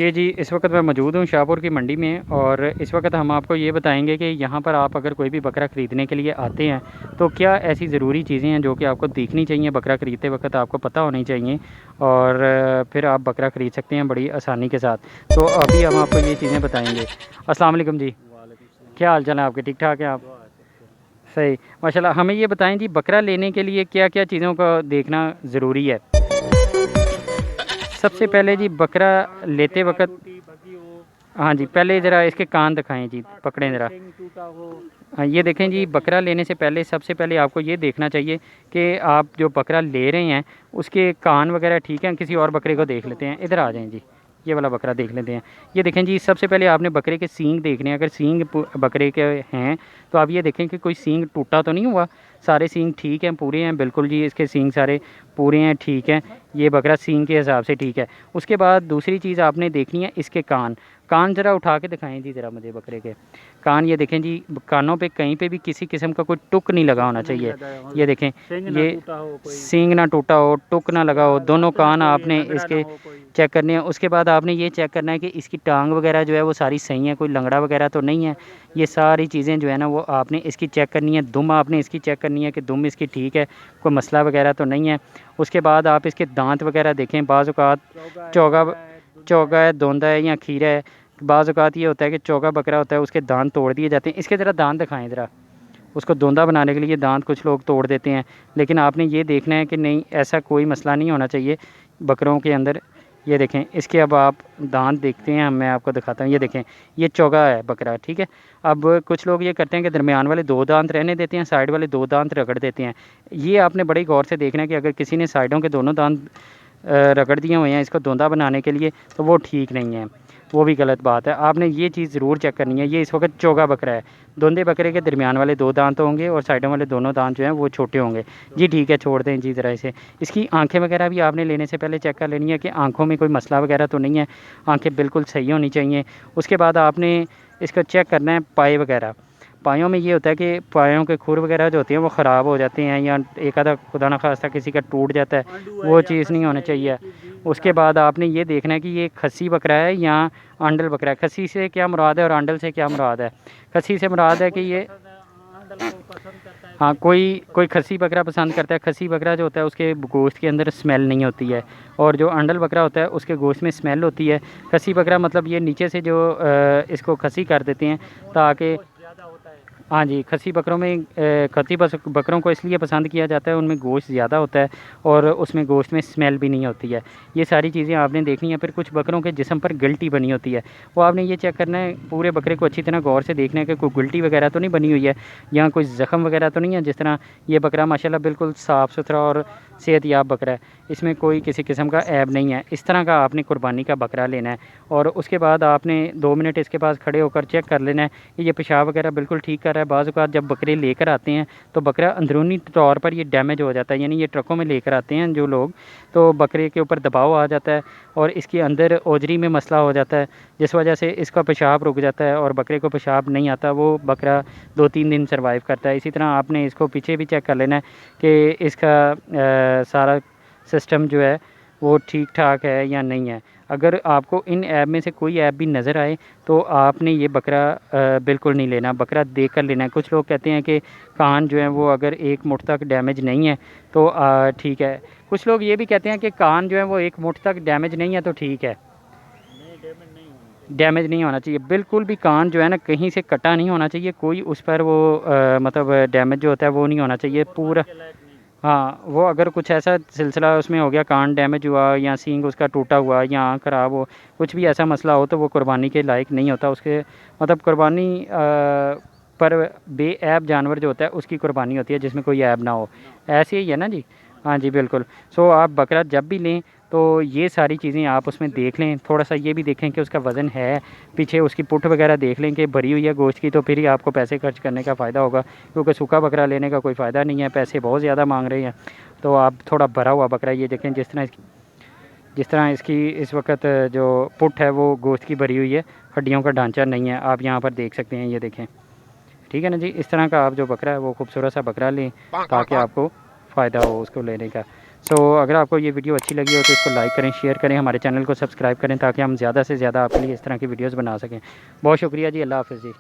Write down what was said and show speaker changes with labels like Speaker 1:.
Speaker 1: ये जी इस वक्त मैं मौजूद हूँ शाहपुर की मंडी में, और इस वक्त हम आपको ये बताएंगे कि यहाँ पर आप अगर कोई भी बकरा ख़रीदने के लिए आते हैं तो क्या ऐसी ज़रूरी चीज़ें हैं जो कि आपको देखनी चाहिए, बकरा ख़रीदते वक्त आपको पता होनी चाहिए, और फिर आप बकरा ख़रीद सकते हैं बड़ी आसानी के साथ। तो अभी हम आपको ये चीज़ें बताएँगे। अस्सलाम वालेकुम जी,
Speaker 2: वालेकुम सलाम।
Speaker 1: क्या हाल चाल है आपके? ठीक ठाक हैं आप?
Speaker 2: दुआ है सबके।
Speaker 1: सही, माशाल्लाह। हमें ये बताएं जी, बकरा लेने के लिए क्या क्या चीज़ों का देखना ज़रूरी है? सबसे
Speaker 2: जो
Speaker 1: पहले जी बकरा
Speaker 2: कान
Speaker 1: लेते
Speaker 2: वगैरह
Speaker 1: वक्त,
Speaker 2: टूटी भगी हो,
Speaker 1: हाँ जी,
Speaker 2: उसको
Speaker 1: पहले
Speaker 2: दिखाएं।
Speaker 1: ज़रा इसके कान दिखाएं जी, पकड़ें
Speaker 2: कोई
Speaker 1: ज़रा।
Speaker 2: सिंग टूटा हो
Speaker 1: हाँ, ये
Speaker 2: तो
Speaker 1: देखें
Speaker 2: उसको
Speaker 1: जी,
Speaker 2: देखें।
Speaker 1: बकरा लेने से पहले सबसे पहले आपको ये देखना चाहिए कि आप जो बकरा ले रहे हैं उसके कान वगैरह ठीक हैं। किसी और बकरे को देख लेते हैं, इधर आ जाएं जी, ये वाला बकरा देख लेते हैं। ये देखें जी, सबसे पहले आपने बकरे के सींग देखने हैं। अगर सींग बकरे के हैं तो आप ये देखें कि कोई सींग टूटा तो नहीं हुआ, सारे सींग ठीक हैं, पूरे हैं, बिल्कुल जी, इसके सींग सारे पूरे हैं, ठीक हैं। ये बकरा सींग के हिसाब से ठीक है। उसके बाद दूसरी चीज़ आपने देखनी है इसके कान। कान ज़रा उठा के दिखाएं जी ज़रा मुझे बकरे के कान। ये देखें जी, कानों पे कहीं पे भी किसी किस्म का कोई टुक नहीं लगा
Speaker 2: टुक
Speaker 1: होना
Speaker 2: नहीं
Speaker 1: चाहिए।
Speaker 2: लगाया हो,
Speaker 1: ये देखें,
Speaker 2: सिंग ना
Speaker 1: ये
Speaker 2: टूटा हो कोई,
Speaker 1: सींग ना टूटा हो, टुक ना लगा
Speaker 2: या
Speaker 1: हो, दोनों
Speaker 2: लात में
Speaker 1: कान
Speaker 2: कोई
Speaker 1: आपने
Speaker 2: लंगड़ा ना
Speaker 1: इसके
Speaker 2: हो कोई।
Speaker 1: चेक करने हैं। उसके बाद आपने ये चेक करना है कि इसकी टांग वगैरह जो है वो सारी सही है, कोई लंगड़ा वगैरह तो नहीं है। ये सारी चीज़ें जो है ना वो आपने इसकी चेक करनी है। दुम आपने इसकी चेक करनी है कि दुम इसकी ठीक है, कोई मसला वगैरह तो नहीं है। उसके बाद आप इसके दांत वगैरह देखें। बाज़ औक़ात
Speaker 2: चौगा है,
Speaker 1: चौगा
Speaker 2: खीरा है, दुंदा
Speaker 1: चौगा
Speaker 2: है।
Speaker 1: है, दोंदा है या खीरा है। बाज़ औक़ात ये होता है कि चौगा बकरा होता है, उसके दांत तोड़ दिए जाते हैं। इसके ज़रा दांत दिखाएं ज़रा। उसको दोंदा बनाने के लिए दांत कुछ लोग तोड़ देते हैं, लेकिन आपने ये देखना है कि नहीं, ऐसा कोई मसला नहीं होना चाहिए बकरों के अंदर। ये देखें इसके, अब आप दांत देखते हैं, मैं आपको दिखाता हूँ। ये देखें, ये चौगा है बकरा, ठीक है। अब कुछ लोग ये करते हैं कि दरमियान वाले दो दांत रहने देते हैं, साइड वाले दो दांत रगड़ देते हैं। ये आपने बड़ी गौर से देखना है कि अगर किसी ने साइडों के दोनों दांत रगड़ दिए हुए हैं इसको दोंदा बनाने के लिए, तो वो ठीक नहीं है, वो भी गलत बात है। आपने ये चीज़ ज़रूर चेक करनी है। ये इस वक्त चौगा बकरा है। दोंदे बकरे के दरमियान वाले दो दांत होंगे और साइडों वाले दोनों दांत जो हैं वो छोटे होंगे। जी ठीक है, छोड़ दें जी ज़रा इसे। इसकी आंखें वगैरह भी आपने लेने से पहले चेक कर लेनी है कि आंखों में कोई मसला वगैरह तो नहीं है, आंखें बिल्कुल सही होनी चाहिए। उसके बाद आपने इसका चेक करना है पाए वगैरह। पायों में ये होता है कि पायों के खुर वगैरह जो होते हैं वो ख़राब हो जाते हैं, या एक आधा खुदा न खास्ता किसी का टूट जाता है,
Speaker 2: आंडू है
Speaker 1: वो
Speaker 2: या
Speaker 1: चीज़ नहीं
Speaker 2: खसी
Speaker 1: होनी
Speaker 2: है, ये
Speaker 1: चाहिए।
Speaker 2: चीज़ भी
Speaker 1: उसके
Speaker 2: ध्यान
Speaker 1: बाद
Speaker 2: रखनी
Speaker 1: आपने ये देखना है कि ये खस्सी बकरा है या आंडल बकरा है। खस्सी से क्या मुराद है और आंडल से क्या मुराद है? खस्सी से मुराद है कि
Speaker 2: कोई
Speaker 1: ये,
Speaker 2: पसंद है, आंडल को पसंद करता है,
Speaker 1: हाँ,
Speaker 2: कोई खसी
Speaker 1: कोई
Speaker 2: को
Speaker 1: कोई
Speaker 2: पसंद
Speaker 1: खस्सी
Speaker 2: करता है।
Speaker 1: बकरा पसंद करता है। खस्सी बकरा जो होता है उसके गोश्त के अंदर स्मेल नहीं होती है, और जो अंडल बकरा होता है उसके गोश्त में स्मेल होती है। खस्सी बकरा मतलब ये नीचे से जो इसको खस्सी कर देते हैं
Speaker 2: उनमें
Speaker 1: ताकि,
Speaker 2: गोश्त ज़्यादा होता है।
Speaker 1: हाँ जी, खस्सी बकरों में खत्ती बकरों को इसलिए पसंद किया जाता है, उनमें गोश्त ज़्यादा होता है और उसमें गोश्त में स्मेल भी नहीं होती है। ये सारी चीज़ें आपने देखनी है। फिर कुछ बकरों के जिस्म पर गिल्टी बनी होती है, वो आपने ये चेक करना है। पूरे बकरे को अच्छी तरह गौर से देखना है कि कोई गिल्टी वगैरह तो नहीं बनी हुई है, या कोई ज़ख़म वगैरह तो नहीं है। जिस तरह ये बकरा माशाल्लाह बिल्कुल साफ़ सुथरा और सेहतयाब बकरा है, इसमें कोई किसी किस्म का ऐब नहीं है। इस तरह का आपने कुर्बानी का बकरा लेना है, और उसके बाद आपने 2 मिनट इसके पास खड़े होकर चेक कर लेना है कि ये पेशाब वगैरह बिल्कुल ठीक कर रहा है। बाज़ औक़ात जब बकरे लेकर आते हैं तो बकरा अंदरूनी तौर पर ये डैमेज हो जाता है, यानी ये ट्रकों में लेकर आते हैं जो लोग, तो बकरे के ऊपर दबाव आ जाता है और इसके अंदर ओजरी में मसला हो जाता है, जिस वजह से इसका पेशाब रुक जाता है और बकरे को पेशाब नहीं आता। वो बकरा 2-3 दिन सर्वाइव करता है। इसी तरह आपने इसको पीछे भी चेक कर लेना है कि इसका सारा सिस्टम जो है वो ठीक ठाक है या नहीं है। अगर आपको इन ऐप में से कोई ऐप भी नज़र आए तो आपने ये बकरा बिल्कुल नहीं लेना, बकरा देख कर लेना है। कुछ लोग कहते हैं कि कान जो है वो अगर 1 मुठ तक डैमेज नहीं है तो ठीक है। कुछ लोग ये भी कहते हैं कि कान जो है वो 1 मुठ तक डैमेज नहीं है तो ठीक है।
Speaker 2: नहीं, डैमेज नहीं होनी चाहिए।
Speaker 1: डैमेज नहीं होना चाहिए बिल्कुल भी। कान जो है ना कहीं से कटा नहीं होना चाहिए, कोई उस पर वो मतलब डैमेज जो होता है वो नहीं होना चाहिए
Speaker 2: कुर्बानी
Speaker 1: पूरा।
Speaker 2: के लायक नहीं।
Speaker 1: हाँ, वो अगर कुछ ऐसा सिलसिला उसमें हो गया, कान डैमेज हुआ या सींग उसका टूटा हुआ या आँख ख़राब हो, कुछ भी ऐसा मसला हो, तो वो कुर्बानी के लायक नहीं होता। उसके मतलब कुर्बानी पर बेऐब जानवर जो होता है उसकी कुर्बानी होती है जिसमें कोई ऐब ना हो।
Speaker 2: ना।
Speaker 1: ऐसे ही है ना जी?
Speaker 2: हाँ।
Speaker 1: हाँ जी, बिल्कुल। सो आप बकरा जब भी लें तो ये सारी चीज़ें आप उसमें देख लें। थोड़ा सा ये भी देखें कि उसका वज़न है, पीछे उसकी पुठ वगैरह देख लें कि भरी हुई है गोश्त की, तो फिर ही आपको पैसे खर्च करने का फ़ायदा होगा, क्योंकि सूखा बकरा लेने का कोई फ़ायदा नहीं है, पैसे बहुत ज़्यादा मांग रहे हैं। तो आप थोड़ा भरा हुआ बकरा ये देखें, जिस तरह इसकी इस वक्त जो पुठ है वो गोश्त की भरी हुई है, हड्डियों का ढांचा नहीं है। आप यहाँ पर देख सकते हैं, ये देखें, ठीक है ना जी? इस तरह का आप जो बकरा है वो खूबसूरत सा बकरा लें ताकि आपको फ़ायदा हो उसको लेने का। सो अगर आपको ये वीडियो अच्छी लगी हो तो इसको लाइक करें, शेयर करें, हमारे चैनल को सब्सक्राइब करें ताकि हम ज़्यादा से ज़्यादा आपके लिए इस तरह की वीडियोज़ बना सकें। बहुत शुक्रिया जी, अल्लाह हाफ़िज़ जी।